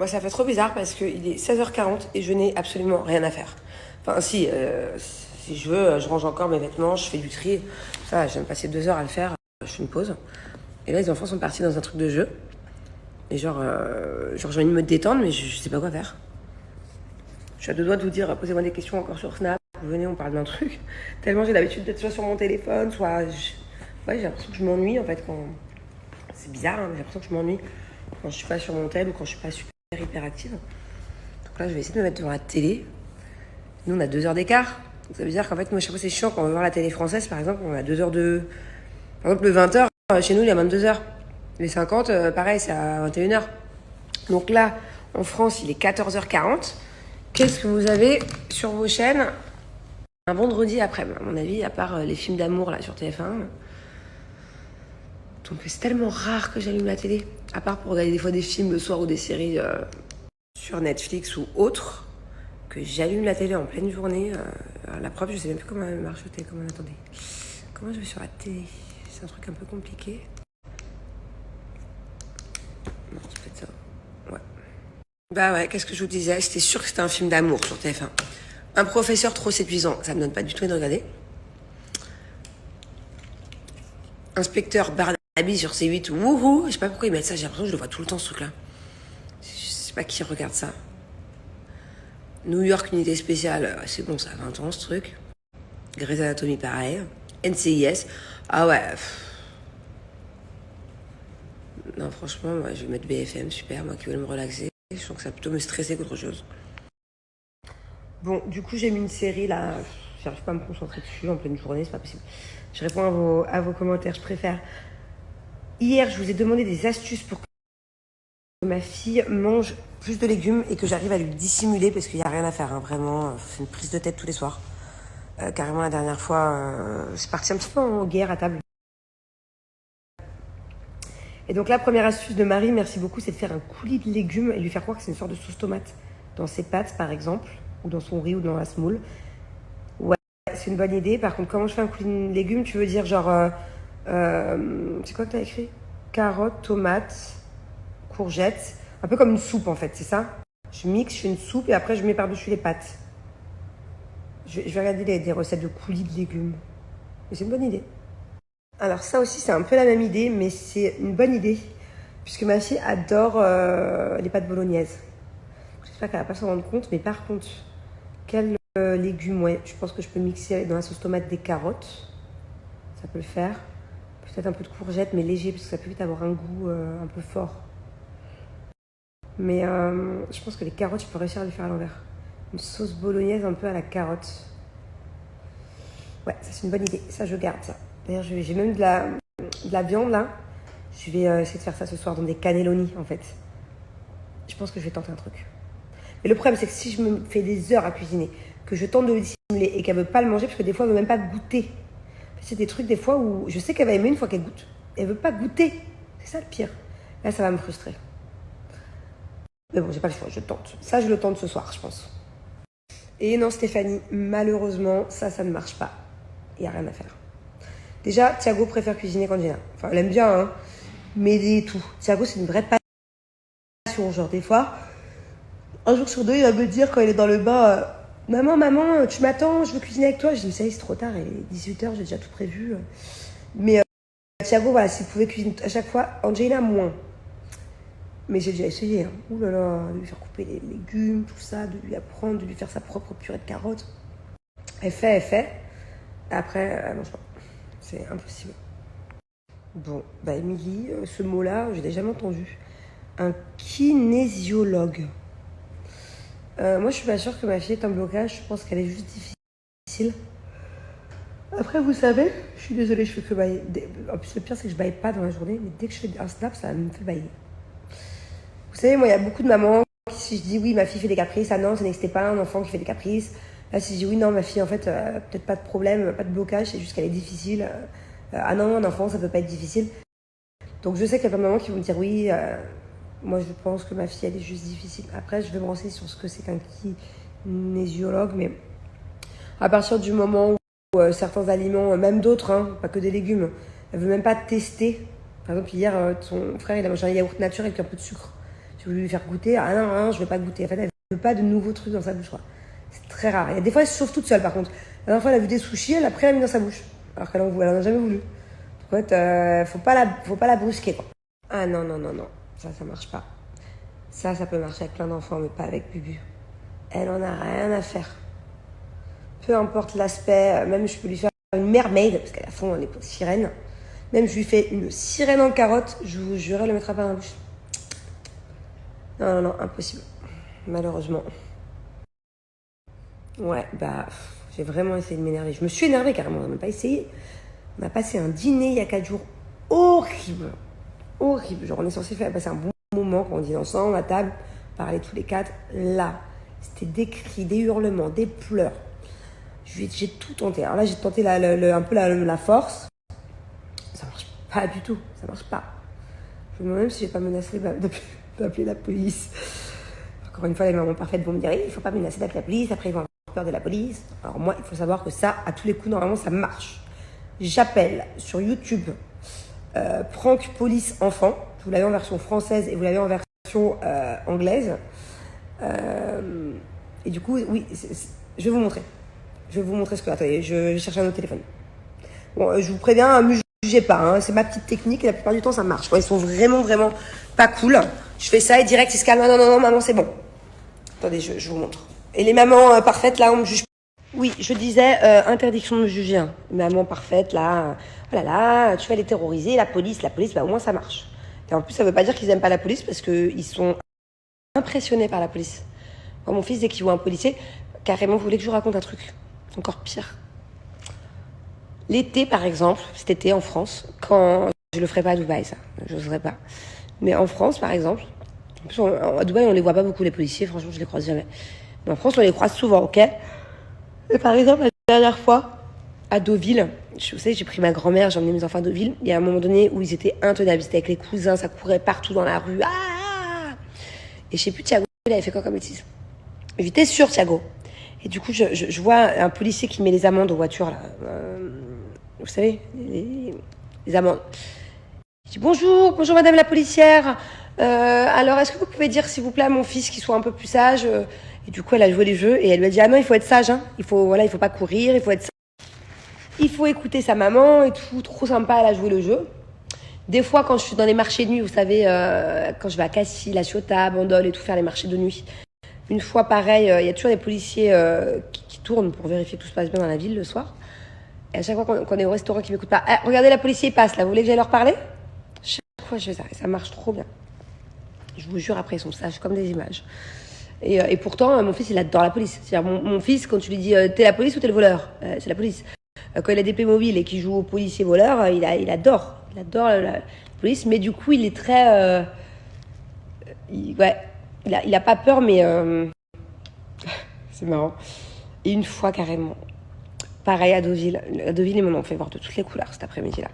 Moi, ça fait trop bizarre parce qu'il est 16h40 et je n'ai absolument rien à faire. Enfin, si je veux, je range encore mes vêtements, je fais du tri. Ça, je viens de passer 2 heures à le faire. Je fais une pause. Et là, les enfants sont partis dans un truc de jeu. Et j'ai envie de me détendre, mais je sais pas quoi faire. Je suis à deux doigts de vous dire, posez-moi des questions encore sur Snap. Venez, on parle d'un truc. Tellement j'ai l'habitude d'être soit sur mon téléphone, soit... Ouais, j'ai l'impression que je m'ennuie, en fait, quand... C'est bizarre, hein, mais j'ai l'impression que je m'ennuie quand je suis pas sur mon tel ou quand je suis pas super hyper active. Donc là, je vais essayer de me mettre devant la télé. Nous, on a 2 heures d'écart. Donc ça veut dire qu'en fait, moi, chaque fois, c'est chiant quand on veut voir la télé française, par exemple, on a 2 heures de... Par exemple, le 20h, chez nous, il est à 22h. Les 50, pareil, c'est à 21h. Donc là, en France, il est 14h40. Qu'est-ce que vous avez sur vos chaînes un vendredi après-midi, à mon avis, à part les films d'amour là sur TF1. Donc c'est tellement rare que j'allume la télé, à part pour regarder des fois des films le soir ou des séries sur Netflix ou autre, que j'allume la télé en pleine journée. La preuve, je sais même plus comment elle marche la télécommande. Attendez, comment je vais sur la télé? C'est un truc un peu compliqué. Non, c'est peut-être ça. Ouais. Bah ouais, qu'est-ce que je vous disais? C'était sûr que c'était un film d'amour sur TF1. Un professeur trop séduisant, ça me donne pas du tout envie de regarder. Inspecteur Barnaby sur C8, wouhou, je sais pas pourquoi ils mettent ça, j'ai l'impression que je le vois tout le temps ce truc-là. Je sais pas qui regarde ça. New York, unité spéciale, c'est bon, ça a 20 ans ce truc. Grey's Anatomy, pareil. NCIS, ah ouais. Non, franchement, moi, je vais mettre BFM, super, moi qui veux me relaxer. Je sens que ça va plutôt me stresser qu'autre chose. Bon, du coup, j'ai mis une série là. J'arrive pas à me concentrer dessus en pleine journée, c'est pas possible. Je réponds à vos commentaires, je préfère. Hier, je vous ai demandé des astuces pour que ma fille mange plus de légumes et que j'arrive à lui dissimuler parce qu'il n'y a rien à faire, hein, vraiment. C'est une prise de tête tous les soirs. Carrément, la dernière fois, je suis partie un petit peu en guerre à table. Et donc, la première astuce de Marie, merci beaucoup, c'est de faire un coulis de légumes et lui faire croire que c'est une sorte de sauce tomate dans ses pâtes, par exemple, ou dans son riz ou dans la semoule. Ouais, c'est une bonne idée. Par contre, comment je fais un coulis de légumes? Tu veux dire genre... c'est quoi que t'as écrit? Carottes, tomates, courgettes. Un peu comme une soupe en fait, c'est ça? Je mixe, je fais une soupe et après je mets par-dessus les pâtes. Je vais regarder des recettes de coulis de légumes. Mais c'est une bonne idée. Alors ça aussi c'est un peu la même idée, mais c'est une bonne idée. Puisque ma fille adore les pâtes bolognaises. J'espère qu'elle va pas s'en rendre compte, mais par contre, quels légumes, ouais, je pense que je peux mixer dans la sauce tomate des carottes. Ça peut le faire. Peut-être un peu de courgettes, mais léger, parce que ça peut vite avoir un goût un peu fort. Mais je pense que les carottes, je peux réussir à les faire à l'envers. Une sauce bolognaise un peu à la carotte. Ouais, ça c'est une bonne idée. Ça, je garde ça. D'ailleurs, j'ai même de la viande là. Je vais essayer de faire ça ce soir dans des cannelloni en fait. Je pense que je vais tenter un truc. Mais le problème, c'est que si je me fais des heures à cuisiner, que je tente de le dissimuler et qu'elle veut pas le manger, parce que des fois, elle veut même pas goûter. C'est des trucs des fois où je sais qu'elle va aimer une fois qu'elle goûte. Elle veut pas goûter. C'est ça le pire. Là, ça va me frustrer. Mais bon, j'ai pas le choix, je tente. Ça, je le tente ce soir, je pense. Et non, Stéphanie, malheureusement, ça ne marche pas. Il n'y a rien à faire. Déjà, Thiago préfère cuisiner qu'Angela. Enfin, elle aime bien, hein, m'aider et tout. Thiago, c'est une vraie passion. Genre, des fois, un jour sur deux, il va me dire quand il est dans le bain maman, tu m'attends, je veux cuisiner avec toi. Je dis, ça y est, c'est trop tard, il est 18h, j'ai déjà tout prévu. Mais Thiago, voilà, s'il pouvait cuisiner à chaque fois, Angela, moins. Mais j'ai déjà essayé, hein. Ouh là là, de lui faire couper les légumes, tout ça, de lui apprendre, de lui faire sa propre purée de carottes. Elle fait. Après, elle mange pas. C'est impossible. Bon, bah Émilie, ce mot-là, je l'ai jamais entendu. Un kinésiologue. Moi, je suis pas sûre que ma fille est un blocage. Je pense qu'elle est juste difficile. Après, vous savez, je suis désolée, je fais que bailler. En plus, le pire, c'est que je baille pas dans la journée, mais dès que je fais un snap, ça me fait bailler. Vous savez, moi, il y a beaucoup de mamans qui, si je dis oui, ma fille fait des caprices, ah non, ça n'existait pas un enfant qui fait des caprices. Là, si je dis oui, non, ma fille, en fait, peut-être pas de problème, pas de blocage, c'est juste qu'elle est difficile. Ah non, un enfant, ça peut pas être difficile. Donc, je sais qu'il y a plein de mamans qui vont me dire oui, moi, je pense que ma fille, elle est juste difficile. Après, je vais me renseigner sur ce que c'est qu'un kinésiologue, mais à partir du moment où certains aliments, même d'autres, hein, pas que des légumes, elle veut même pas tester. Par exemple, hier, son frère, il a mangé un yaourt nature avec un peu de sucre. J'ai voulu lui faire goûter. Ah non, non, je veux pas goûter. En fait, elle veut pas de nouveaux trucs dans sa bouche, quoi. C'est très rare. Il y a des fois, elle se chauffe toute seule, par contre. La dernière fois, elle a vu des sushis, après, elle a mis dans sa bouche. Alors qu'elle en a jamais voulu. En fait, faut pas la brusquer, quoi. Ah non, non, non, non. Ça marche pas. Ça peut marcher avec plein d'enfants, mais pas avec Bubu. Elle en a rien à faire. Peu importe l'aspect, même je peux lui faire une mermaid, parce qu'à la fond, elle est pour sirène. Même je lui fais une sirène en carotte, je vous jure, elle ne mettra pas dans la bouche. Non, non, non, impossible. Malheureusement. Ouais, bah, j'ai vraiment essayé de m'énerver. Je me suis énervée carrément, on n'a même pas essayé. On a passé un dîner il y a 4 jours. Horrible. Horrible. Genre, on est censé passer un bon moment quand on dîne ensemble, à table, parler tous les 4. Là, c'était des cris, des hurlements, des pleurs. J'ai tout tenté. Alors là, j'ai tenté un peu la force. Ça marche pas du tout. Ça marche pas. Je me demande même si j'ai pas menacé d'appeler la police. Encore une fois, les mamans parfaites vont me dire il faut pas menacer d'appeler la police. Après, ils vont avoir peur de la police. Alors moi, il faut savoir que ça, à tous les coups, normalement, ça marche. J'appelle sur YouTube Prank Police Enfant. Vous l'avez en version française et vous l'avez en version anglaise. Et du coup, oui, je vais vous montrer. Je vais vous montrer ce que... Attendez, je vais chercher un autre téléphone. Bon, je vous préviens, ne me jugez pas. Hein, c'est ma petite technique et la plupart du temps, ça marche. Quand ils sont vraiment, vraiment pas cool, je fais ça et direct, ils se calment. Non, non, non, maman, c'est bon. Attendez, je vous montre. Et les mamans parfaites, là, on me juge pas. Oui, je disais interdiction de me juger. Hein. Maman parfaite, là, oh là là, tu vas les terroriser. La police, bah, au moins, ça marche. Et en plus, ça veut pas dire qu'ils aiment pas la police parce qu'ils sont impressionnés par la police. Moi, mon fils, dès qu'il voit un policier, carrément, vous voulez que je vous raconte un truc encore pire. L'été, par exemple, cet été en France, quand... Je le ferai pas à Dubaï, ça. Je n'oserais pas. Mais en France, par exemple... En plus, à Dubaï, on les voit pas beaucoup, les policiers. Franchement, je les croise jamais. Mais en France, on les croise souvent, ok? Et par exemple, la dernière fois, à Deauville, vous savez, j'ai pris ma grand-mère, j'ai emmené mes enfants à Deauville. Il y a un moment donné où ils étaient intenables. Ils étaient avec les cousins, ça courait partout dans la rue. Ah! Et je sais plus, Thiago, il avait fait quoi comme bêtise? J'étais sûre, Thiago. Et du coup, je vois un policier qui met les amendes aux voitures, là. Vous savez, les amendes. Je dis bonjour madame la policière. Alors, est-ce que vous pouvez dire, s'il vous plaît, à mon fils qu'il soit un peu plus sage Et du coup, elle a joué les jeux et elle lui a dit ah non, il faut être sage, hein. Il faut pas courir, il faut être sage. Il faut écouter sa maman et tout. Trop sympa, elle a joué le jeu. Des fois, quand je suis dans les marchés de nuit, vous savez, quand je vais à Cassis, La Ciotat, Bandol et tout, faire les marchés de nuit. Une fois, pareil, il y a toujours des policiers qui tournent pour vérifier que tout se passe bien dans la ville le soir. Et à chaque fois qu'on est au restaurant qui m'écoute pas, regardez, la policier passe là, vous voulez que j'aille leur parler? Chaque fois, je fais ça et ça marche trop bien. Je vous jure, après, ils sont sages comme des images. Et pourtant, mon fils, il adore la police. C'est-à-dire, mon fils, quand tu lui dis t'es la police ou t'es le voleur? C'est la police. Quand il a des Playmobil et qu'il joue au policier voleur, il adore. Il adore la police, mais du coup, il est très. Il a pas peur, mais c'est marrant. Et une fois carrément, pareil à Deauville. À Deauville, ils m'en ont fait voir de toutes les couleurs cet après-midi-là.